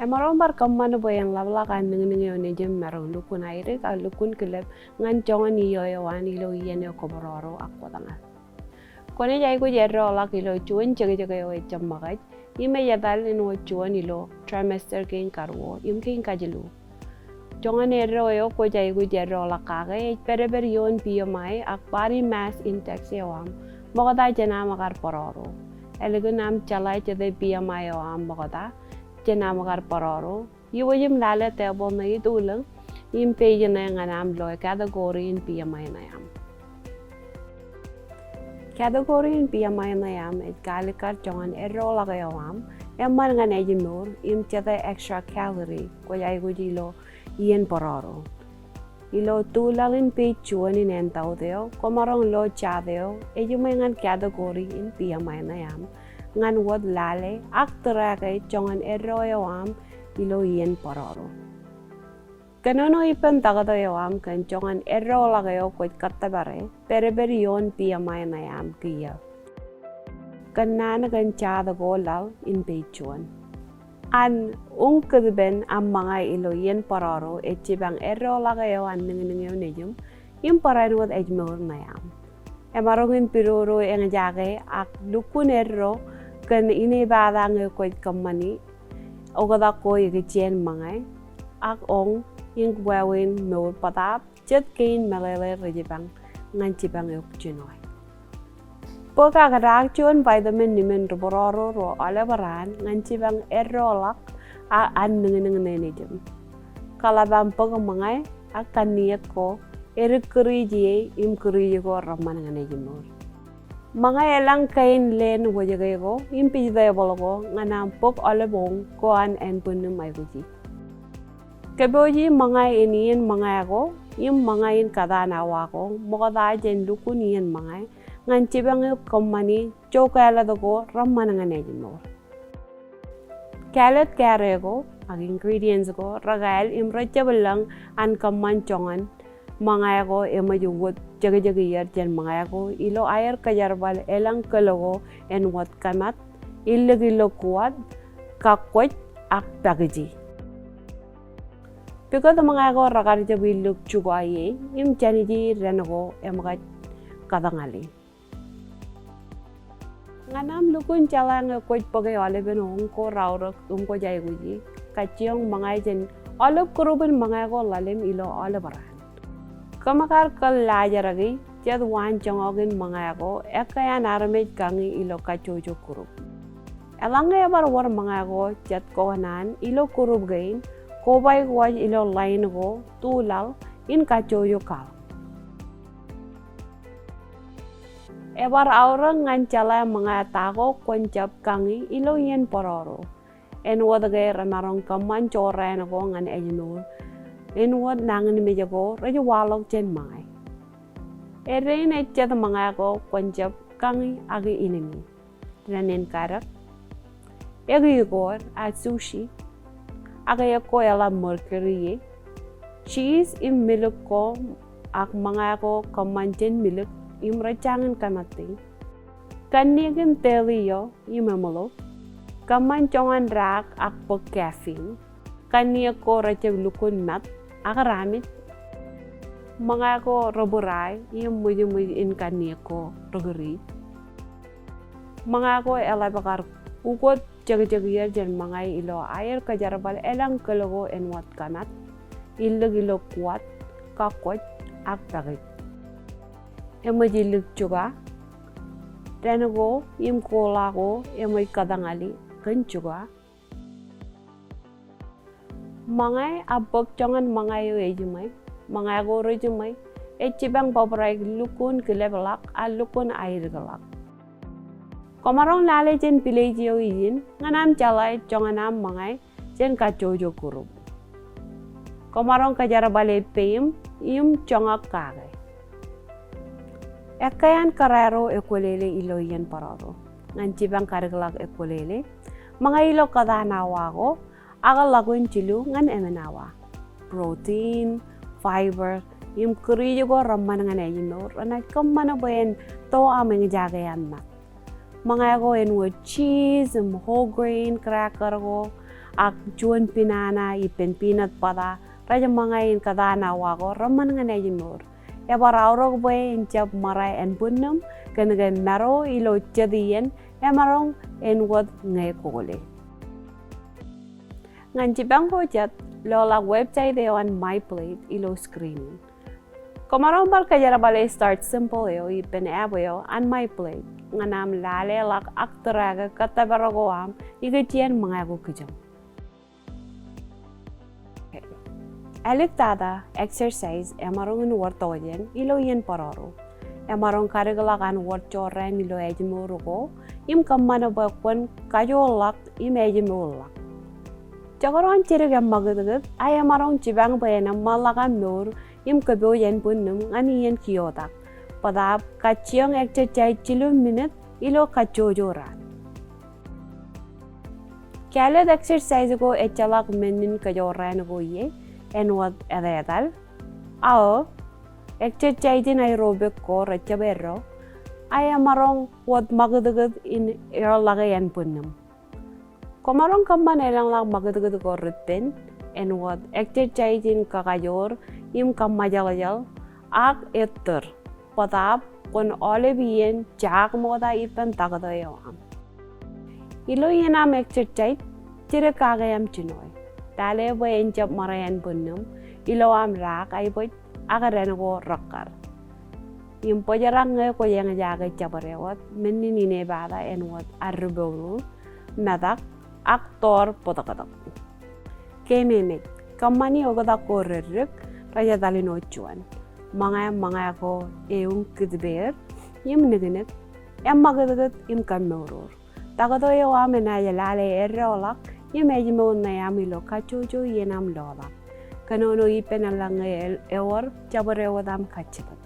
Emaron bar kammana boyan labla kan ningi ne jem maron lukun aire ka lukun kelep ngan jongan iyo wan ilo yene kobororo akodanga. Kone jai ko jerro la kilo chuan jage yo chammagai ime yadal in wo chuan ilo trimester gain karwo imkin kajilu. Jongan erro yo ko jai ko jerro la kage pere yon PMI akbari mass index yawam mogada jana magar pororo. Elegunam chalai jade PMI yawam mogada jana magar pororo. Yuwajim lala tebo na idulang im page na nganam loy category in PMI na yam. Category in PMI na yam et kalikar jongan erro la gayawam emman ngan ejimur im chate extra calorie ko jai ko jilo yen pororo. Ilo tulalin page chuan in entao deo komarong lo chadeo ejumengan category in PMI na yam ngan wad lale aktara kay jongan erro yawam ilo yen pororo. Kanono ipan tagado yawam kan jongan erro lagayo koit katabare pere yon PMI na yam kiya. Kanana kan chada go lal in pechuan. An ungkudben ang mga ilo yen pororo etibang erro lagayo an ninginingyo nejum yung paran wad ejmur na yam. Emarongin piruro ang jage ak lukun erro kan inibada ng koit kamani ogada ko ikitien mga ak ong yung wawin mur patap jet kain malele rejibang ngancibang yok chinoy. Pagka karak chuan vitamin nimen robororo ro alabaran ngancibang errolak a an nengenengenejum. Kalabang pagamangay ak kaniyak ko erikurijiye imkurijiye ko raman ngenejumur. Mga elang kain len wajagay ko impijday bologo nganampok alabong ko an punum ay kuji. Keboji mga iniin mga ako, yung mga in kadanawa ko, mukada jen lukun iyan mga, ngancibang yung kumani, chokala ko, raman nga nejin mo. Kalat kare ko, ang ingredients ko, ragal, imrachable lang, ang kamanchongan, mga ako, imajugod, jaga-jagayar jen mga ako, ilo ayar kajarbal, elang kalogo, and what kamat, ilagilo kuwad, kakwat, ak pagaji. Because mga ako rakar jabi look chugaye, im chaniji renago emaga kadangali. Nganam lukun chalang koit pagay olive no ko raurak ko jay guji, kachiong mga jen olive kurubin mga ako lalim ilo oliveran. Kamakar kal lajaragi, jad wan chongogin mga ako, ekaya naramej kangi ilo kachojo kurub. Elangay abar war mga ako jad kohanan ilo kurub gain, Kobay waj ilo line ko tulal in kachoyo kal. Ebar aurang ngancala mga tako konjab kangi ilo yen pororo. En wadagay ramarong kaman choren ko ngan ejinur. En wad nangan meja ko raja walog jen mai. Erein echat mga ko konjab kangi agi inimi. Ranen karak. Egi ko at sushi. Agaya ko ela mercury cheese im milk ko ak mga ko kamanchen milk im rachangan kamating kanigin teliyo im amalo kamanchongan rak ak pag caffeine kaniya ko rachab lukun mat ak ramit mga ko roburay im muji in kaniya ko roguri mga ko ela bakar ukot jaga-jaga jan mga ilo air kajarabal elang kalogo en wat kanat ilo gilo kuat kakwat ak takit emajiluk juga tenago im kola ko emay kadangali kan juga mga abog jangan mga yo ejumay mga go rejumay echibang babray lukun kelebelak alukun air galak Komarong lale jen pilejio izin, nganam calai jonganam mangai jen kacojo kurub. Komarong kajara bale peim, im congak kage. Ekayan karero ekolele ilo yen pararo. Ngancibang kariglak ekolele, mga ilo kadanawa ko, agal lagun cilu ngan emenawa. Protein, fiber, im kurijo ko ramman ngan ejino, ranay kamana boyen to ameng jagayan mat. Mga ko en wo cheese, whole grain cracker ko, ak juan pinana ipen peanut butter raja mangain kadana wago raman ngane jimur e barauro boy injab marai en bunum gan maro ilo jadiyen e marong en wad ngai kole ngan jibang hojat lola website de on my plate ilo screen Komarong bal kajara bale start simple yo ipen abo yo on my plate nganam lale lak aktaraga katabarago am igetian mangago kujam Alik tada exercise emarong wartojen ilo yen pararo emarong karigalakan warchoren ilo ejmurugo im kammana bakwan kajolak im ejmulak Jagaron ciriga magadagat ay emarong jibang bayana malakan nur im kaboyen punnum aniyen kiyotak padap kachiyong exercise 2 minute ilo kajojoran Kaled exercise go echalak menin kajoran go ye enwad edadal ao exercise in aerobic ko rechabero ay emarong wad magadagat in erlagayan punnum Komarong kamman elang lang magadagat ko rutin enwad exercise in kakayor im kammajalajal ak etter padap kon olebiyen jak moda ipen tagadayo am ilo yenam exercise cire kagayam chinoy dale bo enjab marayan bunnum ilo am rak ay boy agaren go rakkar im pojarang ko yang jaga jabarewat menini bada enwat arbolu nadak aktor potakadak kememek kamani ogada korrek raja dalino chuan mangaya ko eung kidber im negenet em magadagat im kamoror tagadoyo amena yalale erolak im ejmo nayamilo kachojo yenam lola kanono ipenalang ewar jabarewadam kachibat